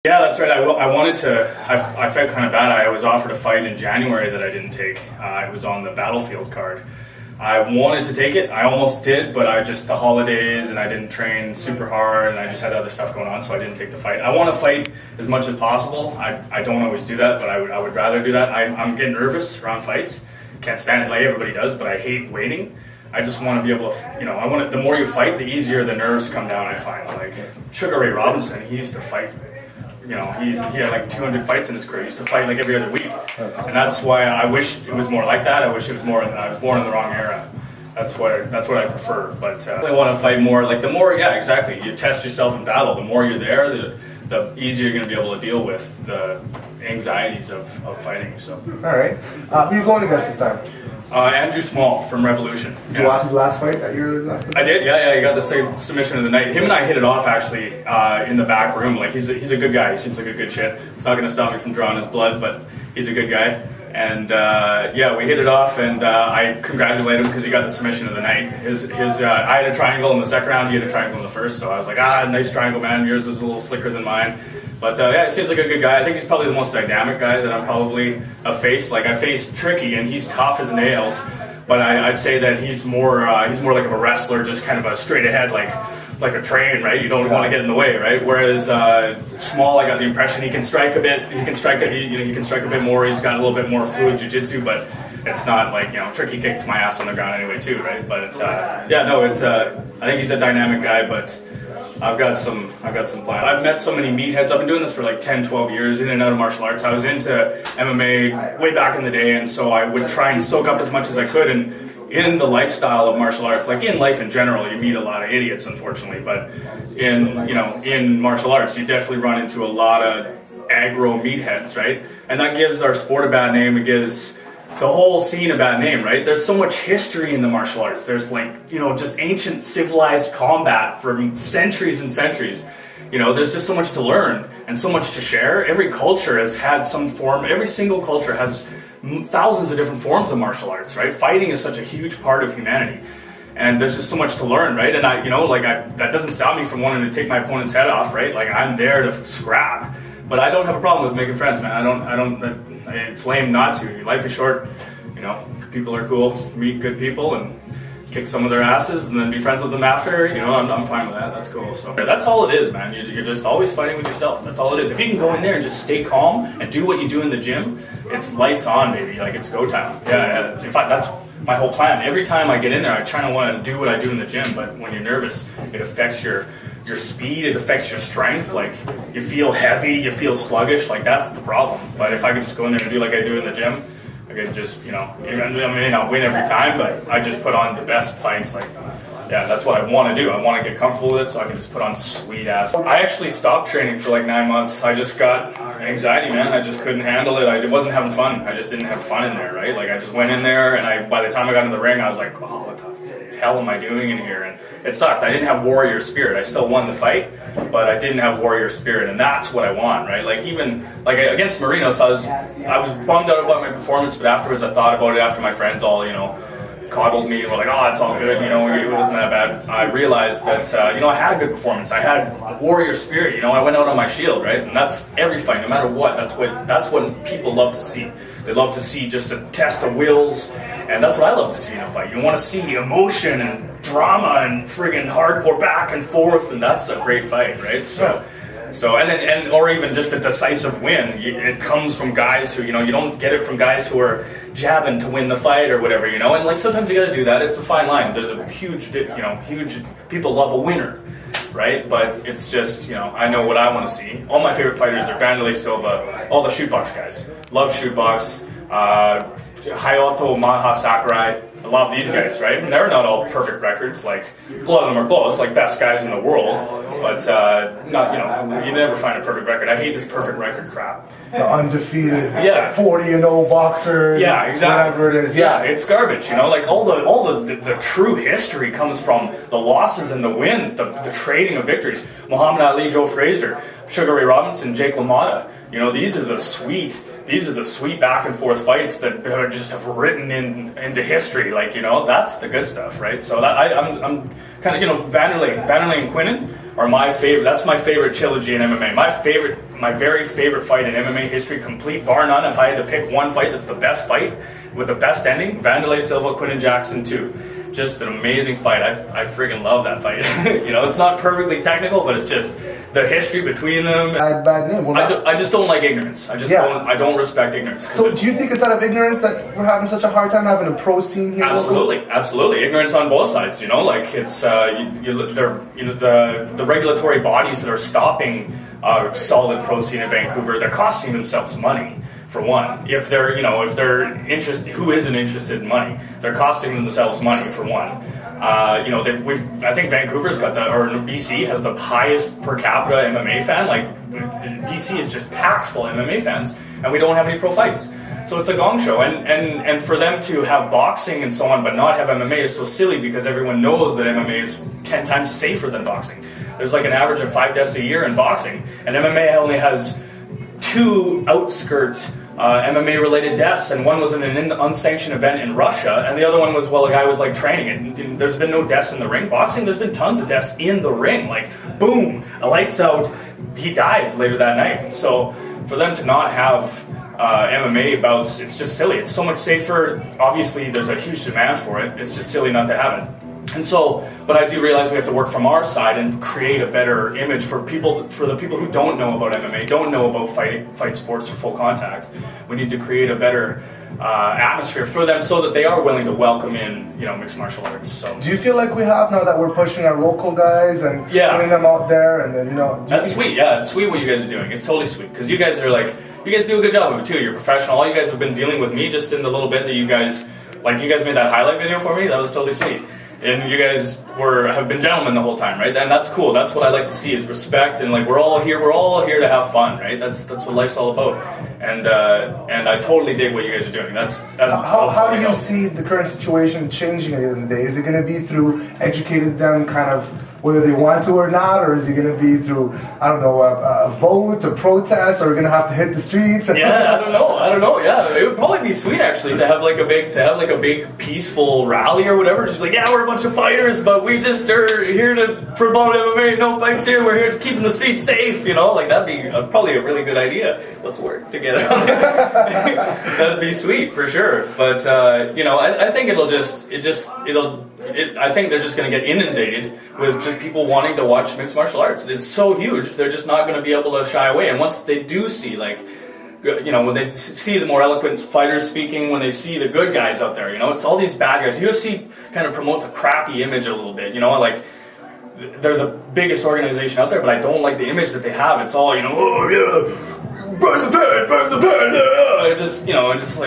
Yeah, that's right. I wanted to, I felt kind of bad. I was offered a fight in January that I didn't take. It was on the Battlefield card. I wanted to take it. I almost did, but the holidays and I didn't train super hard and I just had other stuff going on, so I didn't take the fight. I want to fight as much as possible. I don't always do that, but I would rather do that. I'm getting nervous around fights. Can't stand it like everybody does, but I hate waiting. I just want to be able to, the more you fight, the easier the nerves come down, I find. Like Sugar Ray Robinson, he used to fight. He had like 200 fights in his career. He used to fight like every other week, and that's why I wish it was more like that. I wish it was more. I was born in the wrong era. That's what I prefer. But I want to fight more. Like the more, yeah, exactly. You test yourself in battle. The more you're there, the easier you're going to be able to deal with the anxieties of fighting. So. All right. Who are you going against this time? Andrew Small from Revolution. Did you watch his last fight at your last fight? I did, yeah, he got the same submission of the night. Him and I hit it off actually in the back room. Like he's a good guy. He seems like a good shit. It's not going to stop me from drawing his blood, but he's a good guy. And yeah, we hit it off, and I congratulate him because he got the submission of the night. I had a triangle in the second round. He had a triangle in the first, so I was like, nice triangle, man. Yours is a little slicker than mine. But yeah, he seems like a good guy. I think he's probably the most dynamic guy that I'm probably faced. Like I faced Tricky, and he's tough as nails. But I'd say that he's more like of a wrestler, just kind of a straight ahead, like a train, right? You don't want to get in the way, right? Whereas Small, I got the impression he can strike a bit. He can strike a bit more. He's got a little bit more fluid jiu-jitsu, but it's not like Tricky kicked my ass on the ground anyway too, right? But it's I think he's a dynamic guy, but. I've got some plans. I've met so many meatheads. I've been doing this for like 10, 12 years, in and out of martial arts. I was into MMA way back in the day, and so I would try and soak up as much as I could. And in the lifestyle of martial arts, like in life in general, you meet a lot of idiots, unfortunately. But in martial arts, you definitely run into a lot of aggro meatheads, right? And that gives our sport a bad name. It gives the whole scene a bad name, right? There's so much history in the martial arts. There's just ancient civilized combat for centuries and centuries. There's just so much to learn and so much to share. Every culture has had some form. Every single culture has thousands of different forms of martial arts, right? Fighting is such a huge part of humanity. And there's just so much to learn, right? And that doesn't stop me from wanting to take my opponent's head off, right? Like I'm there to scrap. But I don't have a problem with making friends, man. I don't. It's lame not to. Life is short. People are cool. Meet good people and kick some of their asses, and then be friends with them after. I'm fine with that. That's cool. So that's all it is, man. You're just always fighting with yourself. That's all it is. If you can go in there and just stay calm and do what you do in the gym, it's lights on, baby. Like it's go time. Yeah. In fact, that's my whole plan. Every time I get in there, I try to want to do what I do in the gym. But when you're nervous, it affects your speed, it affects your strength. Like you feel heavy, you feel sluggish. Like that's the problem. But if I could just go in there and do like I do in the gym, I could just I may not win every time, but I just put on the best fights. Like yeah, that's what I want to do. I want to get comfortable with it, so I can just put on sweet ass. I actually stopped training for like 9 months. I just got anxiety, man. I just couldn't handle it. I wasn't having fun. I just didn't have fun in there, right? Like I just went in there, and by the time I got in the ring, I was like, oh, what the hell am I doing in here? And it sucked. I didn't have warrior spirit. I still won the fight, but I didn't have warrior spirit, and that's what I want, right? Like even like against Marinos, I was bummed out about my performance, but afterwards I thought about it after my friends all coddled me and were like, oh, it's all good, it wasn't that bad. I realized that I had a good performance. I had warrior spirit. I went out on my shield, right? And that's every fight, no matter what. That's what people love to see. They love to see just a test of wills, and that's what I love to see in a fight. You want to see emotion and drama and friggin' hardcore back and forth, and that's a great fight, right? So or even just a decisive win. It comes from guys who, you don't get it from guys who are jabbing to win the fight or whatever, and like sometimes you got to do that. It's a fine line. There's a huge people love a winner, right? But it's just, I know what I want to see. All my favorite fighters are Vanderlei Silva, all the shootbox guys. Love shootbox. Hayato Maha Sakurai. I love these guys, right? And they're not all perfect records. Like a lot of them are close, like best guys in the world. But you never find a perfect record. I hate this perfect record crap. The undefeated 40-0 boxer. Yeah, exactly. Whatever it is. Yeah, it's garbage. Like all the true history comes from the losses and the wins, the trading of victories. Muhammad Ali, Joe Frazier, Sugar Ray Robinson, Jake LaMotta. These are the sweet back and forth fights that just have written into history. Like that's the good stuff, right? So I'm kind of Vanderlei and Quinnen are my favorite. That's my favorite trilogy in MMA. My very favorite fight in MMA history, complete bar none. If I had to pick one fight that's the best fight with the best ending, Vanderlei Silva, Quinton Jackson 2. Just an amazing fight. I friggin' love that fight. You know, it's not perfectly technical, but it's just the history between them. Bad name. I just don't like ignorance. I don't respect ignorance. So do you think it's out of ignorance that we're having such a hard time having a pro scene here? Absolutely. Ignorance on both sides. You know, like it's the regulatory bodies that are stopping a solid pro scene in Vancouver. They're costing themselves money. For one, if they're interested, who isn't interested in money? They're costing themselves money for one. I think Vancouver's got BC has the highest per capita MMA fan. Like BC is just packed full of MMA fans, and we don't have any pro fights. So it's a gong show, and for them to have boxing and so on, but not have MMA is so silly because everyone knows that MMA is 10 times safer than boxing. There's like an average of 5 deaths a year in boxing, and MMA only has 2 outskirts MMA-related deaths, and one was in an unsanctioned event in Russia, and the other one was, a guy was like training, and there's been no deaths in the ring. Boxing, there's been tons of deaths in the ring, like boom, a lights out, he dies later that night. So for them to not have MMA bouts, it's just silly. It's so much safer. Obviously, there's a huge demand for it. It's just silly not to have it. And so, but I do realize we have to work from our side and create a better image for the people who don't know about MMA, don't know about fight sports or full contact. We need to create a better atmosphere for them so that they are willing to welcome in, mixed martial arts. So, do you feel like we have now that we're pushing our local guys and putting them out there, and then that's sweet. Yeah, it's sweet what you guys are doing. It's totally sweet because you guys are you guys do a good job of it too. You're professional. All you guys have been dealing with me just in the little bit that you guys made that highlight video for me. That was totally sweet. And you guys have been gentlemen the whole time, right? And that's cool. That's what I like to see is respect, and we're all here to have fun, right? That's what life's all about. And I totally dig what you guys are doing. How do you see the current situation changing at the end of the day? Is it going to be through educating them kind of whether they want to or not, or is it going to be through, I don't know, a vote, a protest, or we're going to have to hit the streets? Yeah, I don't know. Yeah, it would probably be sweet actually to have a big peaceful rally or whatever. Just we're a bunch of fighters, but we just are here to promote MMA. No fights here. We're here to keep the streets safe. That'd be probably a really good idea. Let's work together on that. That'd be sweet for sure. But I think I think they're just going to get inundated with just people wanting to watch mixed martial arts. It's so huge, they're just not going to be able to shy away. And once they do see, when they see the more eloquent fighters speaking, when they see the good guys out there, it's all these bad guys. UFC kind of promotes a crappy image a little bit, they're the biggest organization out there, but I don't like the image that they have. It's all, oh yeah, burn the pen,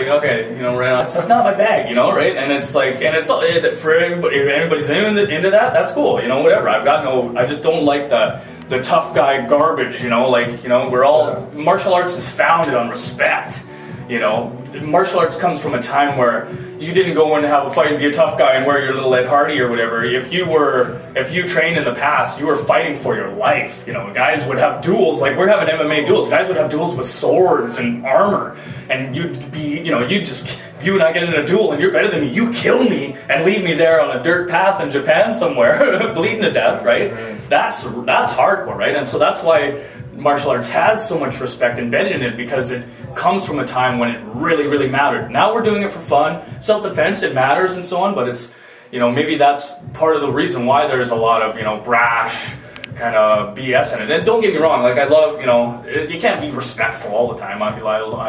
okay, right on. It's just not my bag, right? And it's for everybody, if anybody's into that, that's cool, whatever. I just don't like the tough guy garbage, we're all, martial arts is founded on respect, Martial arts comes from a time where you didn't go in to have a fight and be a tough guy and wear your little Ed Hardy or whatever. If you trained in the past, you were fighting for your life. Guys would have duels, like we're having MMA duels. Guys would have duels with swords and armor, and you'd be, if you and I get in a duel and you're better than me, you kill me and leave me there on a dirt path in Japan somewhere, bleeding to death, right? That's hardcore, right? And so that's why martial arts has so much respect embedded in it, because it comes from a time when it really, really mattered. Now we're doing it for fun, self-defense, it matters and so on, but it's, maybe that's part of the reason why there's a lot of, brash kind of BS in it. And don't get me wrong, I love, you can't be respectful all the time. I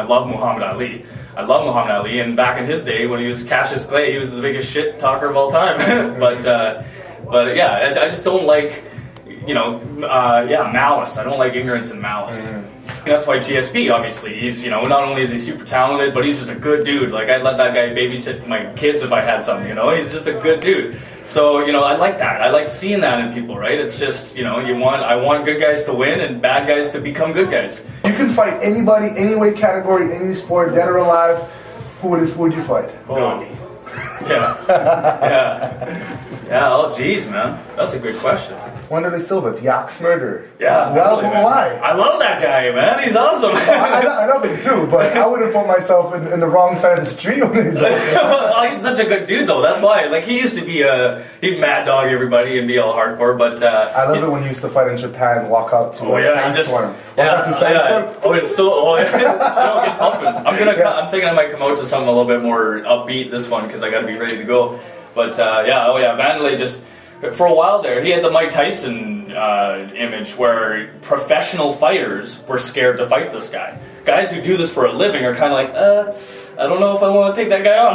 love Muhammad Ali. I love Muhammad Ali, and back in his day when he was Cassius Clay, he was the biggest shit talker of all time. but yeah, I just don't like, malice. I don't like ignorance and malice. That's why GSP, obviously, he's, not only is he super talented, but he's just a good dude. I'd let that guy babysit my kids if I had some, he's just a good dude. So, I like that. I like seeing that in people, right? It's just, I want good guys to win and bad guys to become good guys. You can fight anybody, any weight category, any sport, dead or alive. Who would you fight? Gandhi. Yeah. Yeah. Yeah, oh geez, man. That's a good question. Wanderlei Silva, the Ox Murderer. Yeah, well, man. why? I love that guy, man. He's awesome. I love him too, but I wouldn't put myself in the wrong side of the street when he's like oh, he's such a good dude, though. That's why. Like, he used to be he'd mad dog everybody and be all hardcore, but... I love it when he used to fight in Japan, walk up to Sandstorm. Oh, it's so... Oh, I don't get pumping. I'm thinking I might come out to something a little bit more upbeat this one, because I got to be ready to go. But, Wanderlei just... For a while there, he had the Mike Tyson image where professional fighters were scared to fight this guy. Guys who do this for a living are kind of like, I don't know if I want to take that guy on.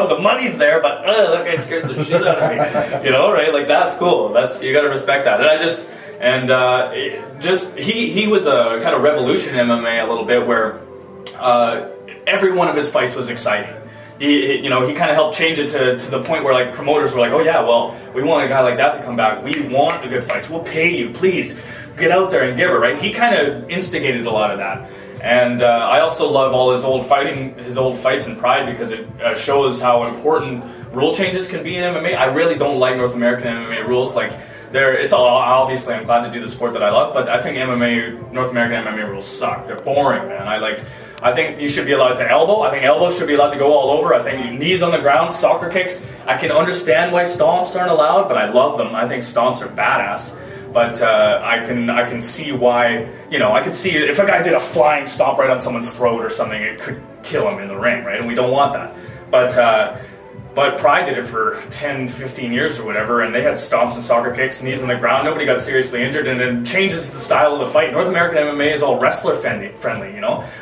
The money's there, but that guy scares the shit out of me. Right? Like, that's cool. You got to respect that. And he was a kind of revolution in MMA a little bit, where every one of his fights was exciting. He kind of helped change it to the point where, like, promoters were like, oh yeah, well, we want a guy like that to come back. We want the good fights. We'll pay you. Please get out there and give it, right? He kind of instigated a lot of that. And I also love all his old fights in Pride, because it shows how important rule changes can be in MMA. I really don't like North American MMA rules. Like, obviously I'm glad to do the sport that I love, but I think North American MMA rules suck. They're boring, man. I think you should be allowed to elbow. I think elbows should be allowed to go all over. I think knees on the ground, soccer kicks. I can understand why stomps aren't allowed, but I love them. I think stomps are badass. But I can see why, I could see if a guy did a flying stomp right on someone's throat or something, it could kill him in the ring, right? And we don't want that. But Pride did it for 10, 15 years or whatever, and they had stomps and soccer kicks, knees on the ground. Nobody got seriously injured, and it changes the style of the fight. North American MMA is all wrestler friendly,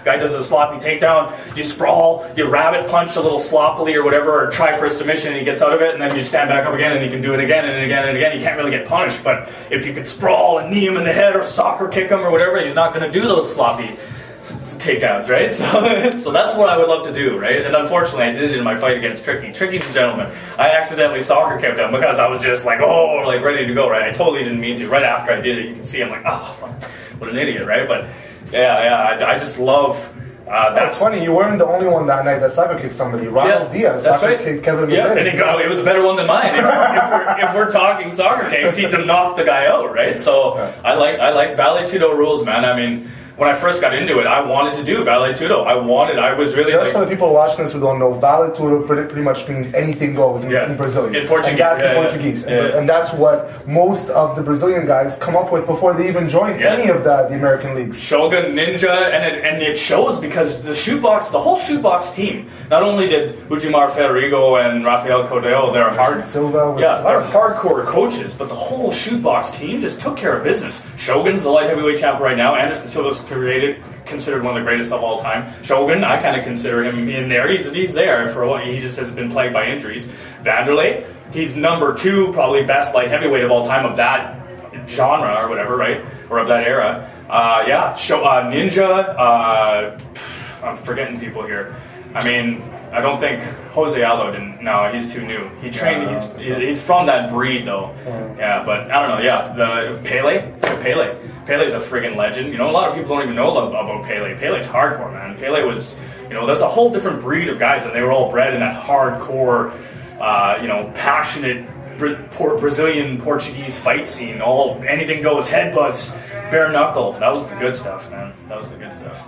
Guy does a sloppy takedown, you sprawl, you rabbit punch a little sloppily or whatever, or try for a submission and he gets out of it, and then you stand back up again and he can do it again and again and again. You can't really get punished, but if you could sprawl and knee him in the head or soccer kick him or whatever, he's not going to do those sloppy takedowns, right? So that's what I would love to do, right? And unfortunately, I did it in my fight against Tricky. Tricky's a gentleman. I accidentally soccer kicked him because I was just like, ready to go, right? I totally didn't mean to. Right after I did it, you can see I'm like, fuck, what an idiot, right? But I just love that's funny. You weren't the only one that night that soccer kicked somebody. Ronald Diaz soccer kicked Kevin McGregor. And it was a better one than mine. If we're talking soccer kicks, he knocked the guy out, right? So I like Vale Tudo rules, man. I mean, when I first got into it, I wanted to do Vale Tudo. I was really just for the people watching this who don't know, Vale Tudo pretty much means anything goes in Brazilian. In Portuguese. And that's Portuguese. And that's what most of the Brazilian guys come up with before they even join any of the American leagues. Shogun, Ninja, and it shows because the whole shootbox team, not only did Ujimar Federico and Rafael Cordeo, they're hardcore coaches, but the whole shootbox team just took care of business. Shogun's the light heavyweight champ right now. Anderson Silva's considered one of the greatest of all time. Shogun, I kind of consider him in there. He's there for a while. He just has been plagued by injuries. Wanderlei, he's number 2, probably best light heavyweight of all time of that genre or whatever, right? Or of that era. Ninja. I'm forgetting people here. I mean, I don't think Jose Aldo didn't. No, he's too new. He trained. He's from that breed though. Yeah, but I don't know. Yeah, the Pele. Pele's a friggin' legend. A lot of people don't even know about Pele. Pele's hardcore, man. Pele was, there's a whole different breed of guys, and they were all bred in that hardcore, passionate Brazilian Portuguese fight scene. Anything goes, headbutts, bare knuckle. That was the good stuff, man. That was the good stuff.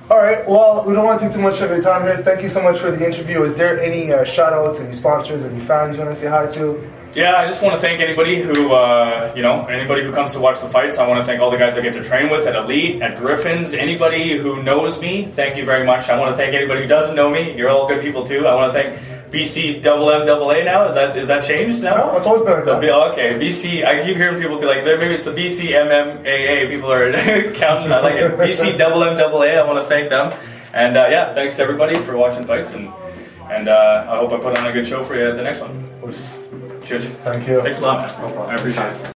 All right, well, we don't want to take too much of your time here. Thank you so much for the interview. Is there any shout-outs, any sponsors, any fans you want to say hi to? Yeah, I just want to thank anybody who, anybody who comes to watch the fights. I want to thank all the guys I get to train with at Elite, at Griffins. Anybody who knows me, thank you very much. I want to thank anybody who doesn't know me. You're all good people too. I want to thank BC MMAA now. Is that changed now? No, it's always been like that. Okay, BC. I keep hearing people be like, maybe it's the BC MMA. People are counting. I like it. BC MMAA. I want to thank them. And thanks to everybody for watching fights. And I hope I put on a good show for you at the next one. Cheers. Thank you. Thanks a lot, man. I appreciate it.